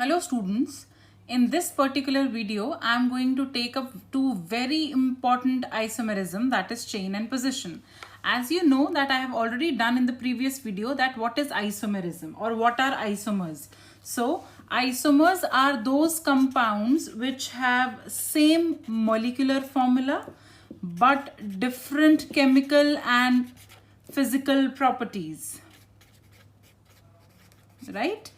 Hello students, in this particular video I am going to take up two very important isomerism, that is chain and position. As you know that I have already done in the previous video that what is isomerism or what are isomers. So isomers are those compounds which have same molecular formula but different chemical and physical properties, right?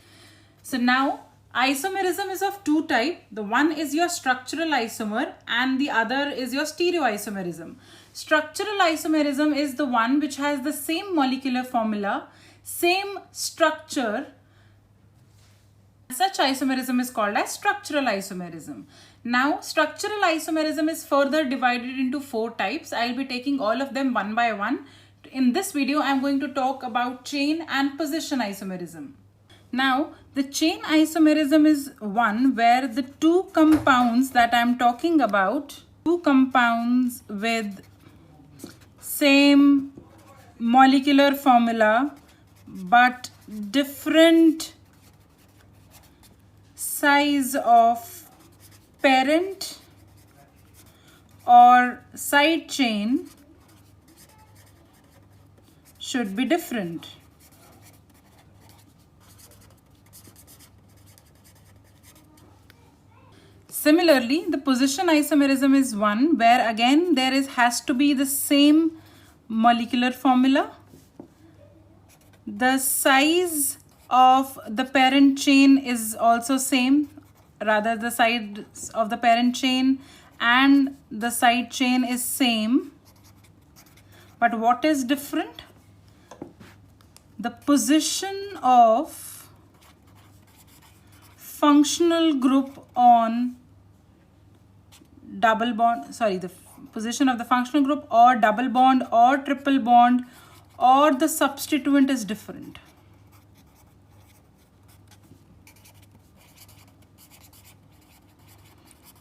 So now isomerism is of two types. The one is your structural isomer and the other is your stereoisomerism. Structural isomerism is the one which has the same molecular formula, same structure. Such isomerism is called as structural isomerism. Now structural isomerism is further divided into four types. I will be taking all of them one by one. In this video I am going to talk about chain and position isomerism. Now, the chain isomerism is one where the two compounds that I am talking about, two compounds with same molecular formula but different size of parent or side chain should be different. Similarly, the position isomerism is one where again there has to be the same molecular formula. The size of the parent chain is also same, rather the size of the parent chain and the side chain is same. But what is different? The position of functional group on double bond, the position of the functional group or double bond or triple bond or the substituent is different.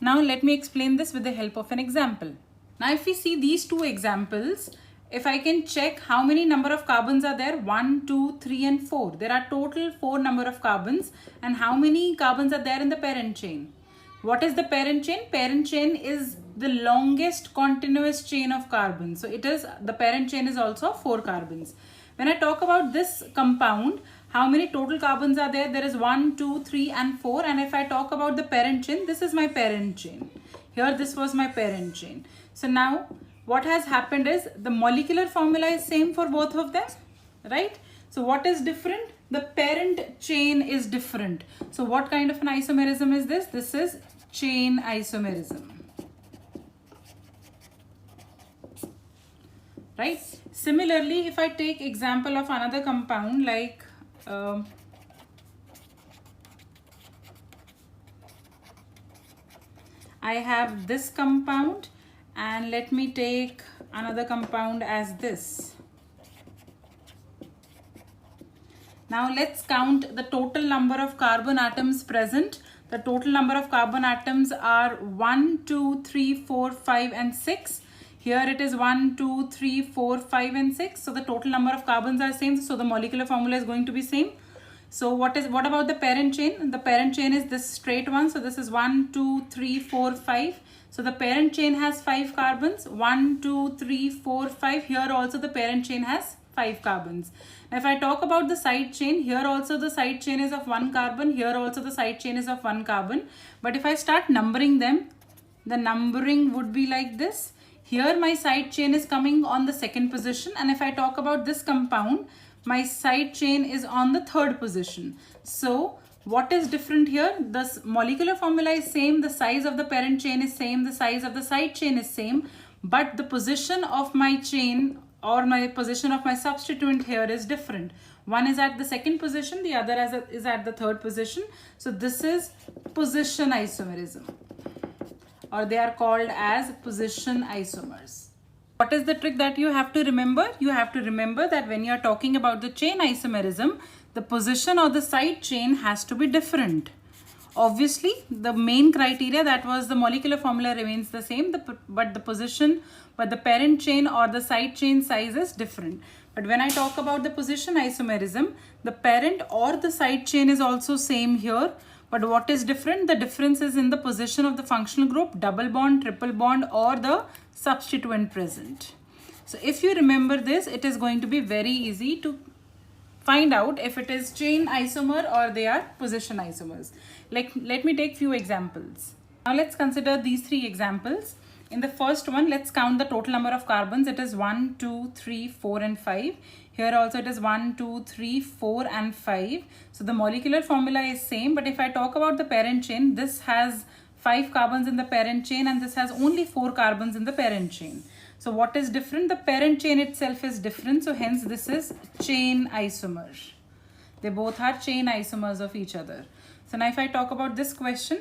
Now let me explain this with the help of an example. Now if we see these two examples, if I can check how many number of carbons are there, 1, 2, 3 and 4. There are total 4 number of carbons, and how many carbons are there in the parent chain? What is the parent chain? Parent chain is the longest continuous chain of carbons. So the parent chain is also 4 carbons. When I talk about this compound, how many total carbons are there? There is 1, 2, 3 and 4. And if I talk about the parent chain, this is my parent chain. Here this was my parent chain. So now what has happened is the molecular formula is same for both of them, right? So what is different? The parent chain is different. So what kind of an isomerism is this? This is chain isomerism, right? Similarly, if I take example of another compound like I have this compound, and let me take another compound as this. Now let's count the total number of carbon atoms present. The total number of carbon atoms are 1, 2, 3, 4, 5 and 6. Here it is 1, 2, 3, 4, 5 and 6. So the total number of carbons are same. So the molecular formula is going to be same. So what about the parent chain? The parent chain is this straight one. So this is 1, 2, 3, 4, 5. So the parent chain has 5 carbons. 1, 2, 3, 4, 5. Here also the parent chain has 5 carbons. Now if I talk about the side chain, here also the side chain is of 1 carbon. Here also the side chain is of 1 carbon. But if I start numbering them, the numbering would be like this. Here my side chain is coming on the second position. And if I talk about this compound, my side chain is on the third position. So what is different here? The molecular formula is same, the size of the parent chain is same, the size of the side chain is same, but the position of my chain or my position of my substituent here is different. One is at the second position, the other is at the third position. So this is position isomerism, or they are called as position isomers. What is the trick that you have to remember? You have to remember that when you are talking about the chain isomerism, the position or the side chain has to be different. Obviously, the main criteria, that was the molecular formula, remains the same, but the parent chain or the side chain size is different. But when I talk about the position isomerism, the parent or the side chain is also same here, But what is different? The difference is in the position of the functional group, double bond, triple bond, or the substituent present. So if you remember this, it is going to be very easy to find out if it is chain isomer or they are position isomers. Let me take few examples. Now let's consider these three examples. In the first one, let's count the total number of carbons. It is 1, 2, 3, 4 and 5. Here also it is 1, 2, 3, 4 and 5. So the molecular formula is same, but if I talk about the parent chain, this has 5 carbons in the parent chain and this has only 4 carbons in the parent chain. So what is different? The parent chain itself is different. So hence this is chain isomer. They both are chain isomers of each other. So now if I talk about this question,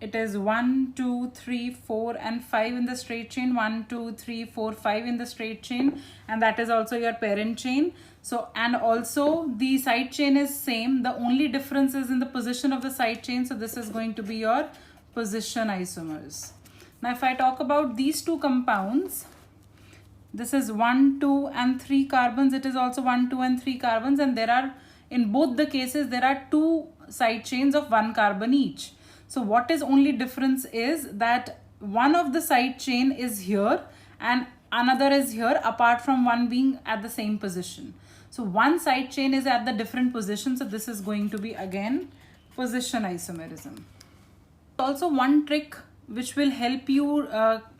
it is 1, 2, 3, 4 and 5 in the straight chain, 1, 2, 3, 4, 5 in the straight chain, and that is also your parent chain. So, and also the side chain is same. The only difference is in the position of the side chain. So this is going to be your position isomers. Now if I talk about these two compounds, this is 1, 2 and 3 carbons. It is also 1, 2 and 3 carbons, and there are, in both the cases, there are 2 side chains of 1 carbon each. So what is only difference is that one of the side chain is here and another is here, apart from one being at the same position. So one side chain is at the different position. So this is going to be again position isomerism. Also one trick which will help you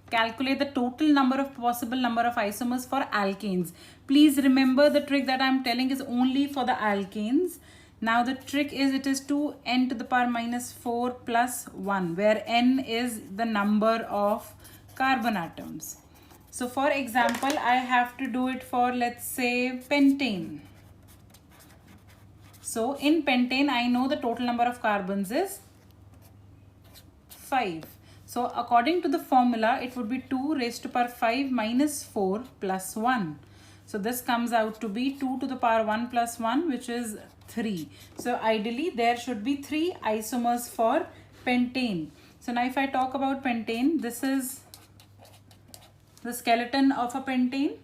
calculate the total number of possible number of isomers for alkanes. Please remember the trick that I am telling is only for the alkanes. Now the trick is, it is 2n to the power minus 4 plus 1, where n is the number of carbon atoms. So for example, I have to do it for, let's say, pentane. So in pentane, I know the total number of carbons is 5. So according to the formula, it would be 2 raised to the power 5 minus 4 plus 1. So this comes out to be 2 to the power 1 plus 1, which is 3. So ideally there should be 3 isomers for pentane. So now if I talk about pentane, this is the skeleton of a pentane.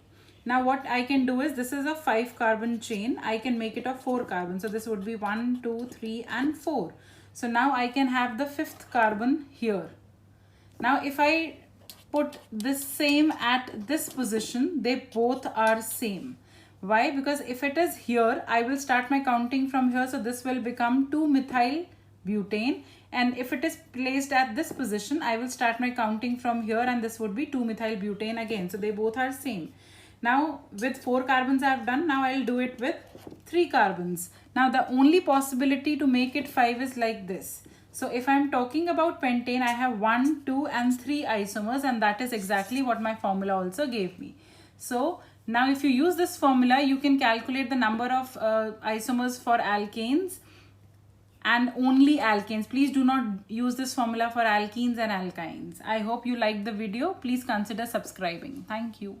Now what I can do is, this is a 5 carbon chain. I can make it of 4 carbons. So this would be 1, 2, 3 and 4. So now I can have the 5th carbon here. Now if I put this same at this position, they both are same. Why? Because if it is here, I will start my counting from here. So this will become 2-methyl butane. And if it is placed at this position, I will start my counting from here, and this would be 2-methyl butane again. So they both are same. Now with 4 carbons I have done. Now I will do it with 3 carbons. Now the only possibility to make it 5 is like this. So if I am talking about pentane, I have 1, 2 and 3 isomers, and that is exactly what my formula also gave me. So now if you use this formula, you can calculate the number of isomers for alkanes and only alkanes. Please do not use this formula for alkenes and alkynes. I hope you liked the video. Please consider subscribing. Thank you.